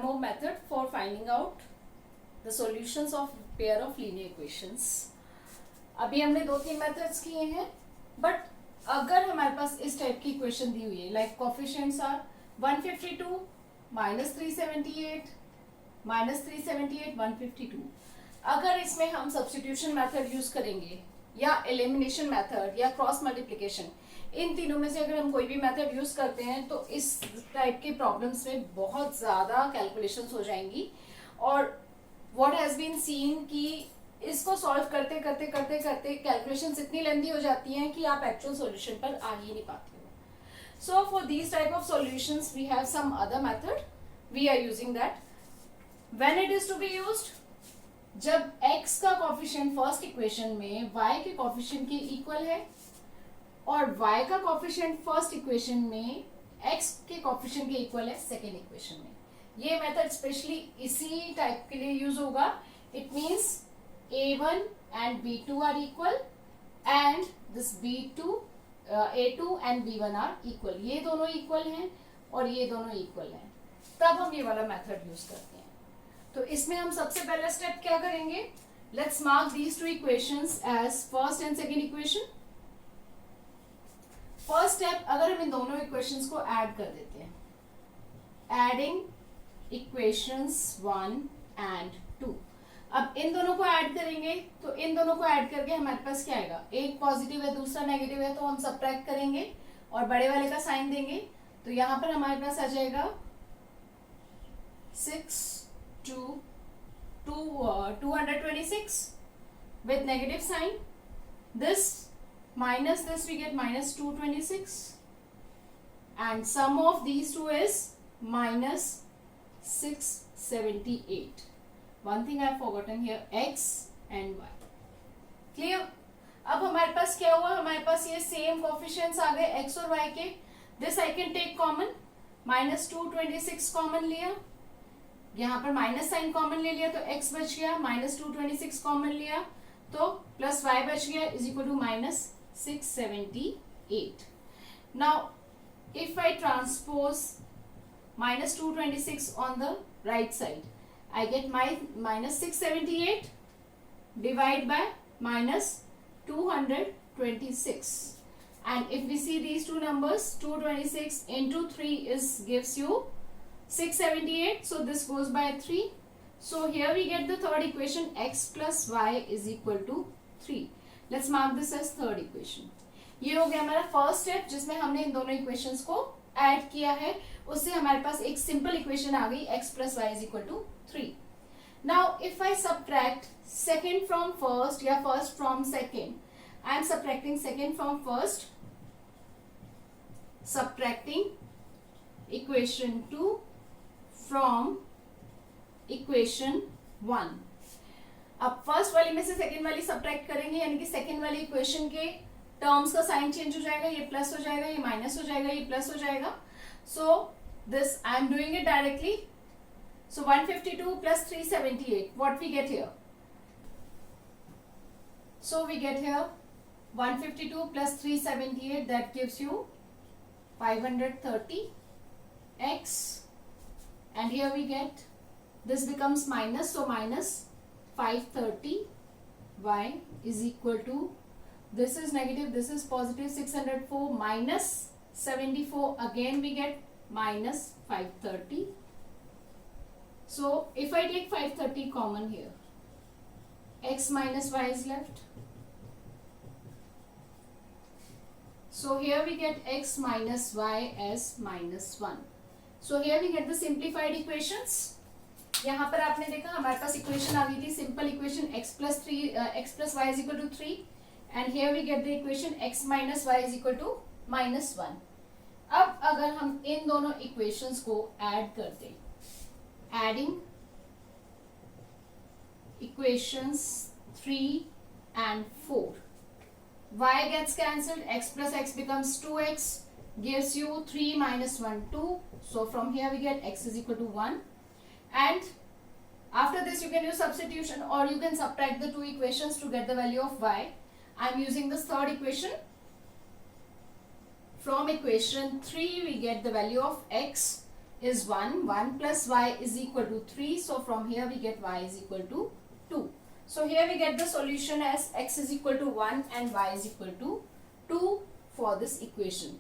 more method for finding out the solutions of pair of linear equations. अभी हमने 2-3 methods किए हैं, but अगर हमारे पास इस टाइप की इक्वेशन दी हुई है, like coefficients are 152 minus 378 minus 378 152, अगर इसमें हम सब्स्टिट्यूशन मेथड यूज करेंगे या एलिमिनेशन मेथड या क्रॉस मल्टीप्लिकेशन, इन तीनों में से अगर हम कोई भी मेथड यूज करते हैं तो इस टाइप की प्रॉब्लम्स में बहुत ज़्यादा कैलकुलेशंस हो जाएंगी. और व्हाट हैज़ बीन सीन कि इसको सॉल्व करते करते करते करते कैलकुलेशंस इतनी लेंदी हो जाती हैं कि आप एक्चुअल सॉल्यूशन पर आ ही नहीं पाते हो. So for these type of solutions we have some other method, we are using that. When it is to be used, जब x का कोफिशिएंट फर्स्ट इक्वेशन में y के कोफिशिएंट के इक्वल है और y का कोफिशिएंट फर्स्ट इक्वेशन में x के कोफिशिएंट के इक्वल है सेकेंड इक्वेशन में. ये मेथड स्पेशली इसी टाइप के लिए यूज होगा. It means a1 and b2 are equal and this b2 a2 and b1 are equal. ये दोनों इक्वल हैं और ये दोनों इक्वल हैं, तब हम ये वाला मेथड यूज करते हैं. तो इसमें हम सबसे पहला स्टेप क्या करेंगे, let's mark these two equations as first and second equation. First step, अगर हम इन दोनों इक्वेशंस को ऐड कर देते हैं, एडिंग इक्वेशंस 1 एंड 2. अब इन दोनों को ऐड करेंगे तो इन दोनों को ऐड करके हमारे पास क्या आएगा, एक पॉजिटिव है दूसरा नेगेटिव है, तो हम सबट्रैक्ट करेंगे और बड़े वाले का साइन देंगे. तो यहां पर हमारे पास आ जाएगा 226 with negative sign. This minus this we get minus 226, and sum of these two is minus 678. One thing I have forgotten here, x and y. Clear? अब हमारे पास क्या हुआ, हमारे पास ये सेम कोफिशिएंट्स आ गए x और y के. This I can take common, minus 226 common लिया, यहाँ पर माइनस साइन कॉमन ले लिया तो x बच गया, माइनस 226 कॉमन लिया तो प्लस y बच गया is equal to minus 678. Now if I transpose minus 226 on the right side, I get minus 678 divide by minus 226. and if we see these two numbers, 226 into 3 is gives you 678, so this goes by 3. So here we get the third equation, x plus y is equal to 3. Let's mark this as third equation. ये हो गया हमारा first step जिसमें हमने इन दोनों equations को add किया है. उससे हमारे पास एक सिंपल इक्वेशन आ गई, x plus y is equal to 3. Now if I subtract second from first या first from second, I am subtracting second from first, subtracting equation 2 from equation 1. अब फर्स्ट वाली में से सेकेंड वाली सब्ट्रैक्ट करेंगे, यानी कि सेकेंड वाली इक्वेशन के टर्म्स का साइन चेंज हो जाएगा, ये प्लस हो जाएगा, ये माइनस हो जाएगा, ये प्लस हो जाएगा. So this I am doing it directly. So 152 plus 378, what we get here, so we get here 152 plus 378, that gives you 530 x, and here we get this becomes minus, so minus 530 y is equal to, this is negative, this is positive, 604 minus 74, again we get minus 530. So if I take 530 common here, x minus y is left. So here we get x minus y as minus 1. So here we get the simplified equations. यहाँ पर आपने देखा हमारे पास equation आ गई थी, simple equation x plus y is equal to 3, and here we get the equation x minus y is equal to minus 1. अब अगर हम इन दोनों इक्वेशंस को ऐड कर दें, adding equations 3 and 4, y gets cancelled, x plus x becomes 2x, gives you 3 minus 1 2. So from here we get x is equal to 1, and after this you can use substitution or you can subtract the two equations to get the value of y. I am using this third equation. From equation 3 we get the value of x is 1. 1 plus y is equal to 3. So from here we get y is equal to 2. So here we get the solution as x is equal to 1 and y is equal to 2 for this equation.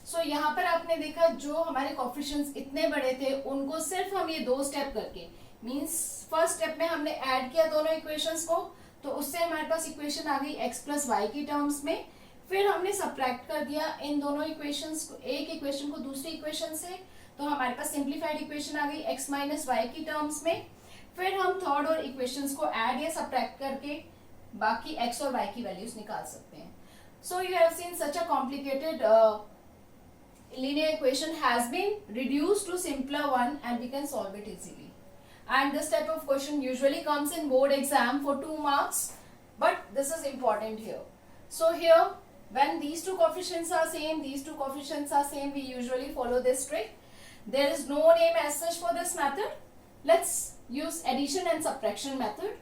So यहाँ पर आपने देखा जो हमारे coefficients इतने बड़े थे उनको सिर्फ हम ये दो स्टेप करके मीन्स फर्स्ट स्टेप में हमने ऐड किया दोनों इक्वेशंस को, तो उससे हमारे पास इक्वेशन आ गई x प्लस वाई की टर्म्स में. फिर हमने सब्ट्रैक्ट कर दिया इन दोनों इक्वेशंस को, एक इक्वेशन को दूसरी इक्वेशन से, तो हमारे पास सिंप्लीफाइड इक्वेशन आ गई x माइनस वाई की टर्म्स में. फिर हम थर्ड और इक्वेशंस को ऐड या सब्ट्रैक्ट करके बाकी x और y की वैल्यूज निकाल सकते हैं. So you have seen such a complicated linear equation has been reduced to simpler one and we can solve it easily. And this type of question usually comes in board exam for 2 marks, but this is important here. So here when these two coefficients are same, these two coefficients are same, we usually follow this trick. There is no name as such for this method. Let's use addition and subtraction method.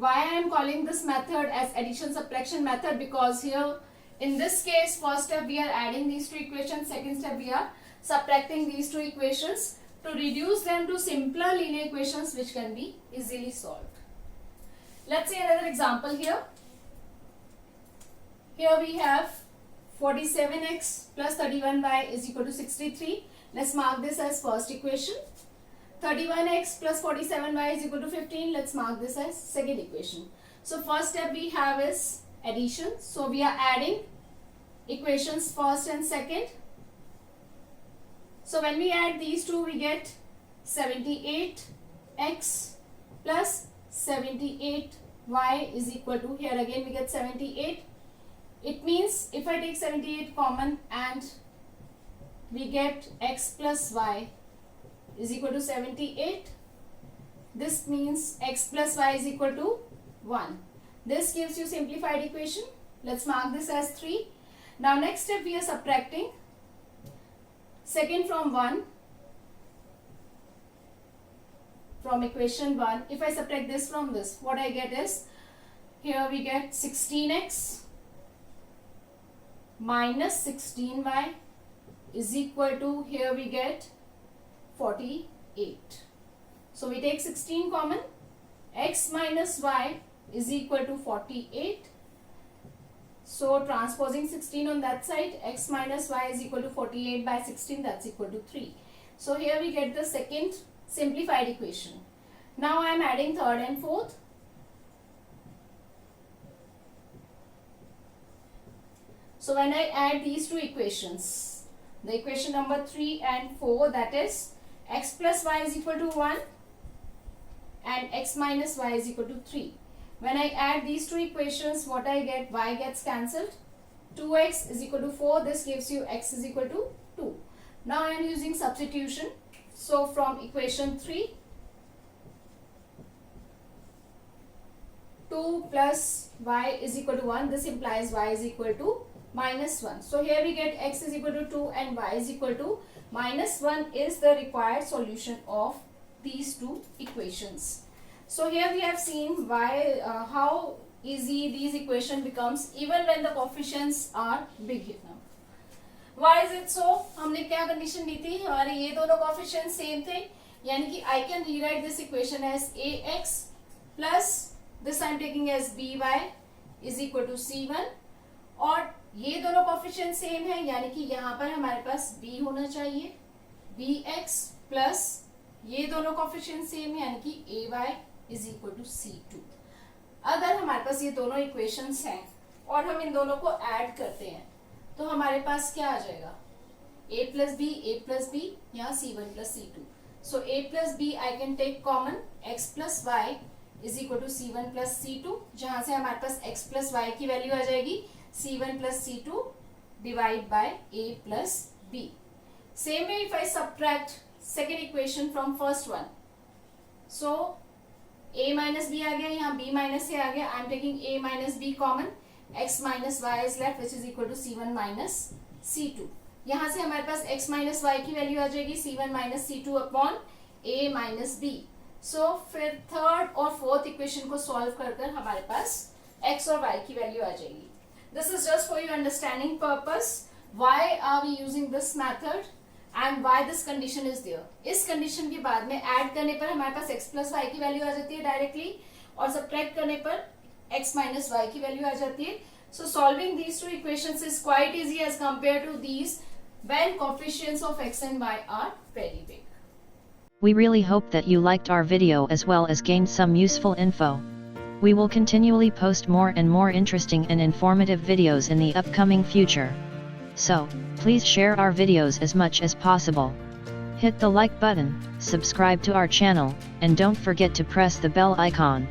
Why I am calling this method as addition subtraction method? Because here in this case first step we are adding these two equations, second step we are subtracting these two equations to reduce them to simpler linear equations which can be easily solved. Let's see another example here. Here we have 47x plus 31y is equal to 63. Let's mark this as first equation. 31x plus 47y is equal to 15. Let's mark this as second equation. So first step we have is addition. So we are adding equations first and second. So when we add these two we get 78x plus 78y is equal to, here again we get 78. It means if I take 78 common and we get x plus y is equal to 78. This means x plus y is equal to 1. This gives you simplified equation. Let's mark this as 3. Now next step we are subtracting second from 1 from equation 1. If I subtract this from this, what I get is, here we get 16x minus 16y is equal to, here we get 48. So we take 16 common, x minus y is equal to 48. So transposing 16 on that side, x minus y is equal to 48 by 16, that's equal to 3. So here we get the second simplified equation. Now I am adding third and fourth. So when I add these two equations, the equation number 3 and 4, that is x plus y is equal to 1 and x minus y is equal to 3. When I add these two equations, what I get, y gets cancelled. 2x is equal to 4. This gives you x is equal to 2. Now I am using substitution. So from equation 3, 2 plus y is equal to 1. This implies y is equal to minus 1. So here we get x is equal to 2 and y is equal to minus 1 is the required solution of these two equations. So here we have seen why how easy these equation becomes even when the coefficients are big enough. Why is it so? हमने क्या condition ली थी, हमारे ये दोनों coefficients same थे, यानी कि I can rewrite this equation as ax plus this I am taking as by is equal to c1 और ये दोनों कोफिशिएंट सेम है, यानी कि यहाँ पर हमारे पास b होना चाहिए, bx प्लस ये दोनों कोफिशिएंट सेम है, यानी कि ay is equal to c2. अगर हमारे पास ये दोनों इक्वेशंस हैं और हम इन दोनों को ऐड करते हैं तो हमारे पास क्या आ जाएगा, a प्लस बी यहाँ c1 plus c2. So a plus B I can take common, x plus Y is equal to c1 plus c2, जहां से हमारे पास x प्लस वाई की वैल्यू आ जाएगी c1 plus c2 divide by a plus b. Same way if I subtract second equation from first one, so a minus b आ गया, यहाँ b minus a आ गया, I am taking a minus b common, x minus y is left which is equal to c1 minus c2. यहाँ से हमारे पास x minus y की value आ जाएगी c1 minus c2 upon a minus b. सो फिर third और fourth equation को सॉल्व कर कर हमारे पास x और y की वैल्यू आ जाएगी. This is just for your understanding purpose why are we using this method and why this condition is there. इस कंडीशन के बाद में ऐड करने पर हमारे पास x प्लस वाई की वैल्यू आ जाती है डायरेक्टली, और सब्ट्रैक्ट करने पर x माइनस वाई की वैल्यू आ जाती है. So solving these two equations is quite easy as compare to these when coefficients of x and y are very big. We really hope that you liked our video as well as gained some useful info. We will continually post more and more interesting and informative videos in the upcoming future. So, please share our videos as much as possible. Hit the like button, subscribe to our channel, and don't forget to press the bell icon.